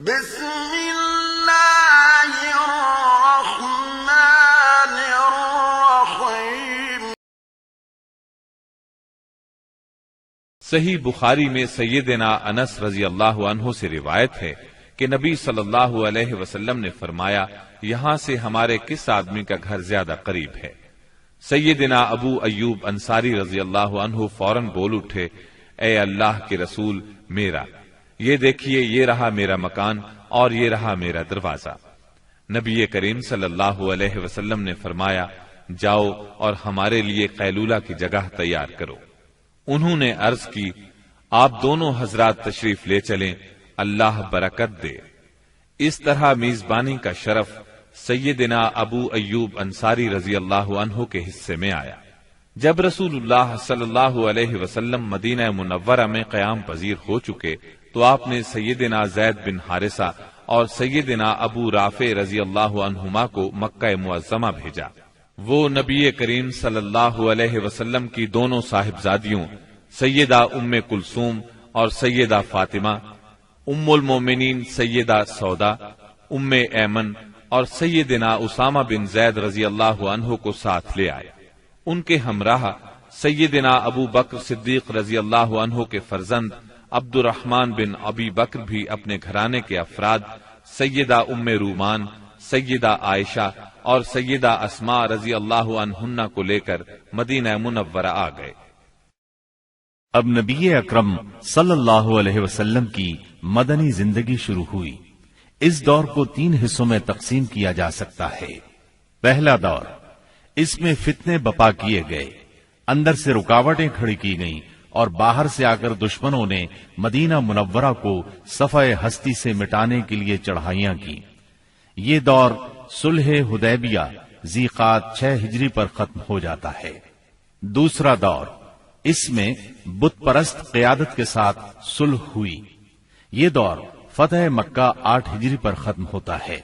بسم اللہ الرحمن الرحیم۔ صحیح بخاری میں سیدنا انس رضی اللہ عنہ سے روایت ہے کہ نبی صلی اللہ علیہ وسلم نے فرمایا، یہاں سے ہمارے کس آدمی کا گھر زیادہ قریب ہے؟ سیدنا ابو ایوب انصاری رضی اللہ عنہ فوراً بول اٹھے، اے اللہ کے رسول، میرا یہ دیکھیے، یہ رہا میرا مکان اور یہ رہا میرا دروازہ۔ نبی کریم صلی اللہ علیہ وسلم نے فرمایا، جاؤ اور ہمارے لیے قیلولہ کی جگہ تیار کرو۔ انہوں نے عرض کی، آپ دونوں حضرات تشریف لے چلیں، اللہ برکت دے۔ اس طرح میزبانی کا شرف سیدنا ابو ایوب انصاری رضی اللہ عنہ کے حصے میں آیا۔ جب رسول اللہ صلی اللہ علیہ وسلم مدینہ منورہ میں قیام پذیر ہو چکے تو آپ نے سیدنا زید بن حارثہ اور سیدنا ابو رافع رضی اللہ عنہما کو مکہ معظمہ بھیجا۔ وہ نبی کریم صلی اللہ علیہ وسلم کی دونوں صاحبزادیوں سیدہ ام کلثوم اور سیدہ فاطمہ، ام المومنین سیدہ سودا، ام ایمن اور سیدنا اسامہ بن زید رضی اللہ عنہ کو ساتھ لے آئے۔ ان کے ہمراہ سیدنا ابو بکر صدیق رضی اللہ عنہ کے فرزند عبد الرحمن بن ابی بکر بھی اپنے گھرانے کے افراد سیدہ ام رومان، سیدہ عائشہ اور سیدہ اسماء رضی اللہ عنہن کو لے کر مدینہ منورہ آ گئے۔ اب نبی اکرم صلی اللہ علیہ وسلم کی مدنی زندگی شروع ہوئی۔ اس دور کو 3 حصوں میں تقسیم کیا جا سکتا ہے۔ پہلا دور، اس میں فتنے بپا کیے گئے، اندر سے رکاوٹیں کھڑی کی گئیں اور باہر سے آ کر دشمنوں نے مدینہ منورہ کو صفحہ ہستی سے مٹانے کے لیے چڑھائیاں کی۔ یہ دور صلح حدیبیہ ذی-قعدہ 6 ہجری پر ختم ہو جاتا ہے۔ دوسرا دور، اس میں بت پرست قیادت کے ساتھ صلح ہوئی۔ یہ دور فتح مکہ 8 ہجری پر ختم ہوتا ہے۔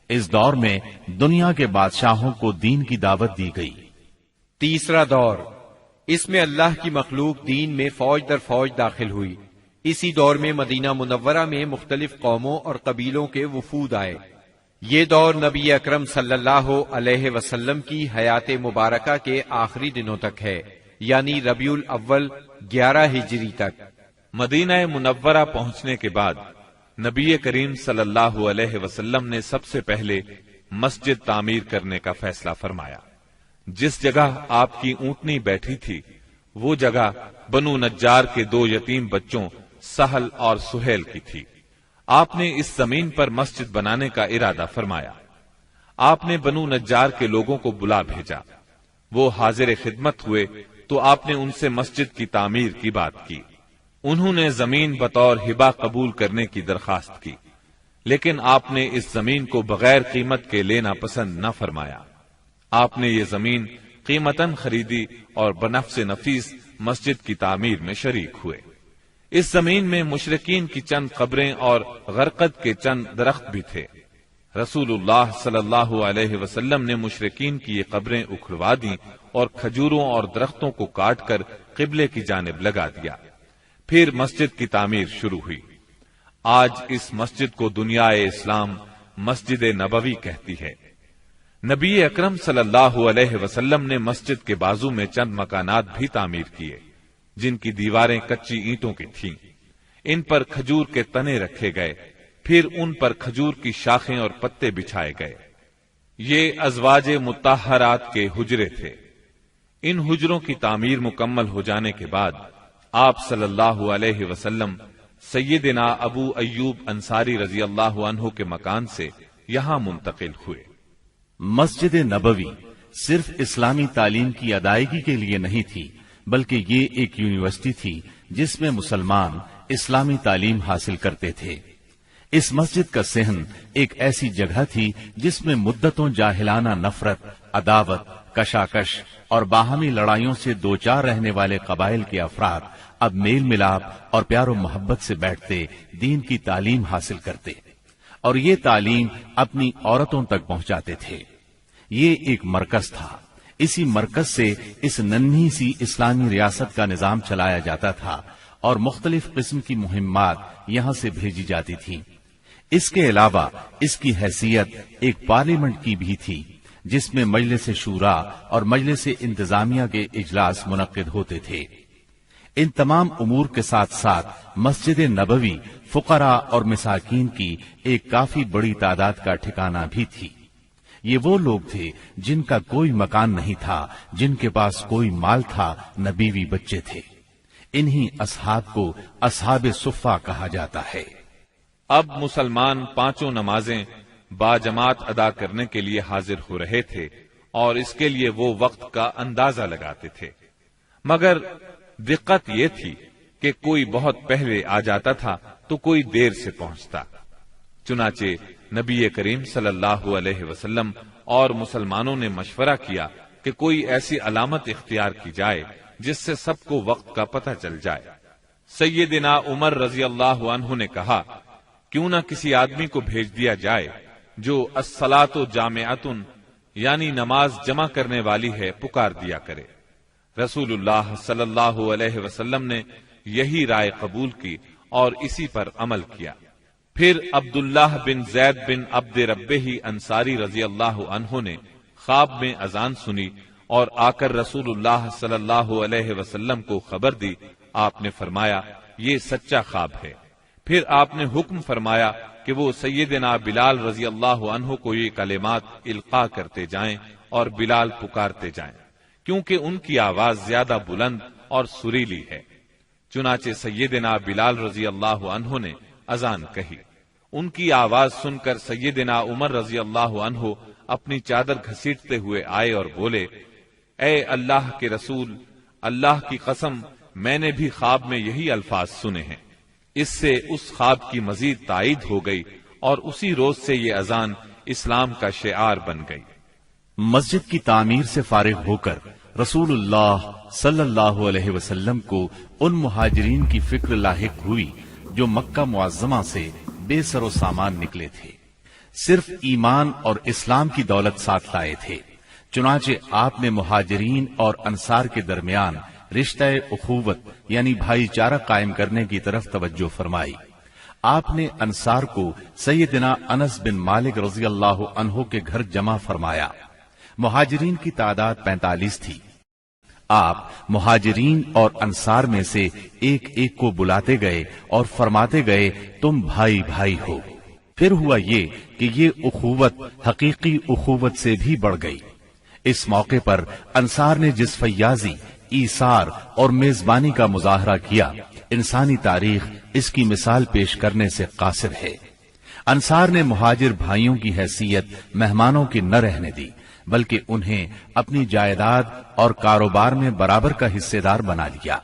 اس دور میں دنیا کے بادشاہوں کو دین کی دعوت دی گئی۔ تیسرا دور، اس میں اللہ کی مخلوق دین میں فوج در فوج داخل ہوئی۔ اسی دور میں مدینہ منورہ میں مختلف قوموں اور قبیلوں کے وفود آئے۔ یہ دور نبی اکرم صلی اللہ علیہ وسلم کی حیات مبارکہ کے آخری دنوں تک ہے، یعنی ربیع الاول 11 ہجری تک۔ مدینہ منورہ پہنچنے کے بعد نبی کریم صلی اللہ علیہ وسلم نے سب سے پہلے مسجد تعمیر کرنے کا فیصلہ فرمایا۔ جس جگہ آپ کی اونٹنی بیٹھی تھی وہ جگہ بنو نجار کے 2 یتیم بچوں سہل اور سہیل کی تھی۔ آپ نے اس زمین پر مسجد بنانے کا ارادہ فرمایا۔ آپ نے بنو نجار کے لوگوں کو بلا بھیجا۔ وہ حاضر خدمت ہوئے تو آپ نے ان سے مسجد کی تعمیر کی بات کی۔ انہوں نے زمین بطور ہبہ قبول کرنے کی درخواست کی، لیکن آپ نے اس زمین کو بغیر قیمت کے لینا پسند نہ فرمایا۔ آپ نے یہ زمین قیمتاً خریدی اور بنفس نفیس مسجد کی تعمیر میں شریک ہوئے۔ اس زمین میں مشرکین کی چند قبریں اور غرقد کے چند درخت بھی تھے۔ رسول اللہ صلی اللہ علیہ وسلم نے مشرکین کی یہ قبریں اکھڑوا دیں اور کھجوروں اور درختوں کو کاٹ کر قبلے کی جانب لگا دیا۔ پھر مسجد کی تعمیر شروع ہوئی۔ آج اس مسجد کو دنیا اسلام مسجد نبوی کہتی ہے۔ نبی اکرم صلی اللہ علیہ وسلم نے مسجد کے بازو میں چند مکانات بھی تعمیر کیے جن کی دیواریں کچی اینٹوں کی تھیں۔ ان پر کھجور کے تنے رکھے گئے، پھر ان پر کھجور کی شاخیں اور پتے بچھائے گئے۔ یہ ازواج مطہرات کے حجرے تھے۔ ان حجروں کی تعمیر مکمل ہو جانے کے بعد آپ صلی اللہ علیہ وسلم سیدنا ابو ایوب انصاری رضی اللہ عنہ کے مکان سے یہاں منتقل ہوئے۔ مسجد نبوی صرف اسلامی تعلیم کی ادائیگی کے لیے نہیں تھی، بلکہ یہ ایک یونیورسٹی تھی جس میں مسلمان اسلامی تعلیم حاصل کرتے تھے۔ اس مسجد کا صحن ایک ایسی جگہ تھی جس میں مدتوں جاہلانہ نفرت، عداوت، کشاکش اور باہمی لڑائیوں سے دوچار رہنے والے قبائل کے افراد اب میل ملاپ اور پیار و محبت سے بیٹھتے، دین کی تعلیم حاصل کرتے اور یہ تعلیم اپنی عورتوں تک پہنچاتے تھے۔ یہ ایک مرکز تھا۔ اسی مرکز سے اس ننھی سی اسلامی ریاست کا نظام چلایا جاتا تھا اور مختلف قسم کی مہمات یہاں سے بھیجی جاتی تھیں۔ اس کے علاوہ اس کی حیثیت ایک پارلیمنٹ کی بھی تھی جس میں مجلس شورا اور مجلس انتظامیہ کے اجلاس منعقد ہوتے تھے۔ ان تمام امور کے ساتھ ساتھ مسجد نبوی فقراء اور مساکین کی ایک کافی بڑی تعداد کا ٹھکانہ بھی تھی۔ یہ وہ لوگ تھے جن کا کوئی مکان نہیں تھا، جن کے پاس کوئی مال تھا، نہ بیوی بچے تھے۔ انہی اصحاب کو اصحاب صفہ کہا جاتا ہے۔ اب مسلمان پانچوں نمازیں باجماعت ادا کرنے کے لیے حاضر ہو رہے تھے اور اس کے لیے وہ وقت کا اندازہ لگاتے تھے، مگر دقت یہ تھی کہ کوئی بہت پہلے آ جاتا تھا تو کوئی دیر سے پہنچتا۔ چنانچہ نبی کریم صلی اللہ علیہ وسلم اور مسلمانوں نے مشورہ کیا کہ کوئی ایسی علامت اختیار کی جائے جس سے سب کو وقت کا پتہ چل جائے۔ سیدنا عمر رضی اللہ عنہ نے کہا، کیوں نہ کسی آدمی کو بھیج دیا جائے جو الصلاۃ جامعۃ یعنی نماز جمع کرنے والی ہے پکار دیا کرے۔ رسول اللہ صلی اللہ علیہ وسلم نے یہی رائے قبول کی اور اسی پر عمل کیا۔ پھر عبداللہ بن زید بن عبد ربہ انصاری رضی اللہ عنہ نے خواب میں اذان سنی اور آ کر رسول اللہ صلی اللہ علیہ وسلم کو خبر دی۔ آپ نے فرمایا، یہ سچا خواب ہے۔ پھر آپ نے حکم فرمایا کہ وہ سیدنا بلال رضی اللہ عنہ کو یہ کلمات القاء کرتے جائیں اور بلال پکارتے جائیں، کیونکہ ان کی آواز زیادہ بلند اور سریلی ہے۔ چنانچہ سیدنا بلال رضی اللہ عنہ نے اذان کہی۔ ان کی آواز سن کر سیدنا عمر رضی اللہ عنہ اپنی چادر گھسیٹتے ہوئے آئے اور بولے، اے اللہ کے رسول، اللہ کی قسم میں نے بھی خواب میں یہی الفاظ سنے ہیں۔ اس سے اس خواب کی مزید تائید ہو گئی اور اسی روز سے یہ اذان اسلام کا شعار بن گئی۔ مسجد کی تعمیر سے فارغ ہو کر رسول اللہ صلی اللہ علیہ وسلم کو ان مہاجرین کی فکر لاحق ہوئی جو مکہ معظمہ سے بے سر و سامان نکلے تھے، صرف ایمان اور اسلام کی دولت ساتھ لائے تھے۔ چنانچہ آپ نے مہاجرین اور انصار کے درمیان رشتہ اخوت یعنی بھائی چارہ قائم کرنے کی طرف توجہ فرمائی۔ آپ نے انصار کو سیدنا انس بن مالک رضی اللہ عنہ کے گھر جمع فرمایا۔ مہاجرین کی تعداد 45 تھی۔ آپ مہاجرین اور انصار میں سے ایک ایک کو بلاتے گئے اور فرماتے گئے، تم بھائی بھائی ہو۔ پھر ہوا یہ کہ یہ اخوت حقیقی اخوت سے بھی بڑھ گئی۔ اس موقع پر انصار نے جس فیاضی، ایثار اور میزبانی کا مظاہرہ کیا، انسانی تاریخ اس کی مثال پیش کرنے سے قاصر ہے۔ انصار نے مہاجر بھائیوں کی حیثیت مہمانوں کی نہ رہنے دی، بلکہ انہیں اپنی جائیداد اور کاروبار میں برابر کا حصے دار بنا لیا۔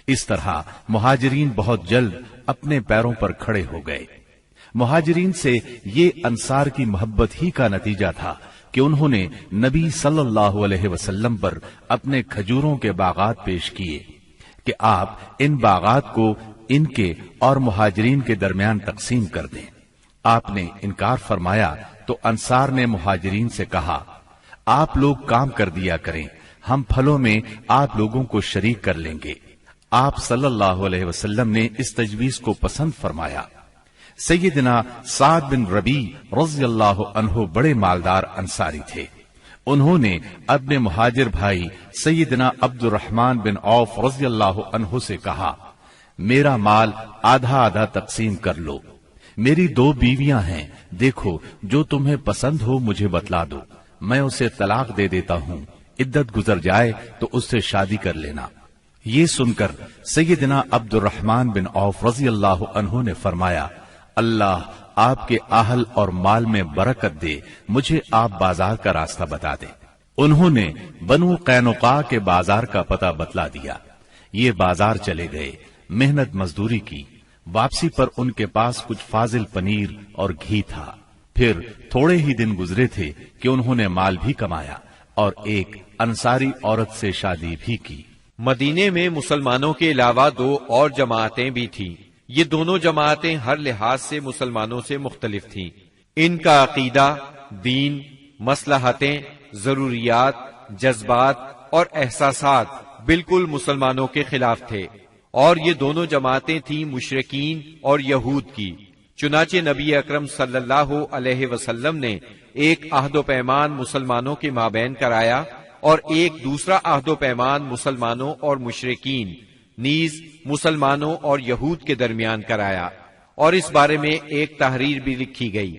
اس طرح مہاجرین بہت جلد اپنے پیروں پر کھڑے ہو گئے۔ مہاجرین سے یہ انصار کی محبت ہی کا نتیجہ تھا کہ انہوں نے نبی صلی اللہ علیہ وسلم پر اپنے کھجوروں کے باغات پیش کیے کہ آپ ان باغات کو ان کے اور مہاجرین کے درمیان تقسیم کر دیں۔ آپ نے انکار فرمایا تو انصار نے مہاجرین سے کہا، آپ لوگ کام کر دیا کریں، ہم پھلوں میں آپ لوگوں کو شریک کر لیں گے۔ آپ صلی اللہ علیہ وسلم نے اس تجویز کو پسند فرمایا۔ سیدنا سعد بن ربیع رضی اللہ عنہ بڑے مالدار انصاری تھے۔ انہوں نے اپنے مہاجر بھائی سیدنا عبد الرحمن بن عوف رضی اللہ عنہ سے کہا، میرا مال آدھا آدھا تقسیم کر لو، میری 2 بیویاں ہیں، دیکھو جو تمہیں پسند ہو مجھے بتلا دو، میں اسے طلاق دے دیتا ہوں، عدت گزر جائے تو اس سے شادی کر لینا۔ یہ سن کر سیدنا عبد الرحمن بن عوف رضی اللہ عنہ نے فرمایا، اللہ آپ کے اہل اور مال میں برکت دے، مجھے آپ بازار کا راستہ بتا دیں۔ انہوں نے بنو قینقاع کے بازار کا پتہ بتلا دیا۔ یہ بازار چلے گئے، محنت مزدوری کی، واپسی پر ان کے پاس کچھ فاضل پنیر اور گھی تھا۔ پھر تھوڑے ہی دن گزرے تھے کہ انہوں نے مال بھی کمایا اور ایک انصاری عورت سے شادی بھی کی۔ مدینے میں مسلمانوں کے علاوہ 2 اور جماعتیں بھی تھیں۔ یہ دونوں جماعتیں ہر لحاظ سے مسلمانوں سے مختلف تھیں۔ ان کا عقیدہ، دین، مصلحتیں، ضروریات، جذبات اور احساسات بالکل مسلمانوں کے خلاف تھے، اور یہ دونوں جماعتیں تھیں مشرکین اور یہود کی۔ چنانچہ نبی اکرم صلی اللہ علیہ وسلم نے ایک عہد و پیمان مسلمانوں کے مابین کرایا اور ایک دوسرا عہد و پیمان مسلمانوں اور مشرکین نیز مسلمانوں اور یہود کے درمیان کرایا، اور اس بارے میں ایک تحریر بھی لکھی گئی۔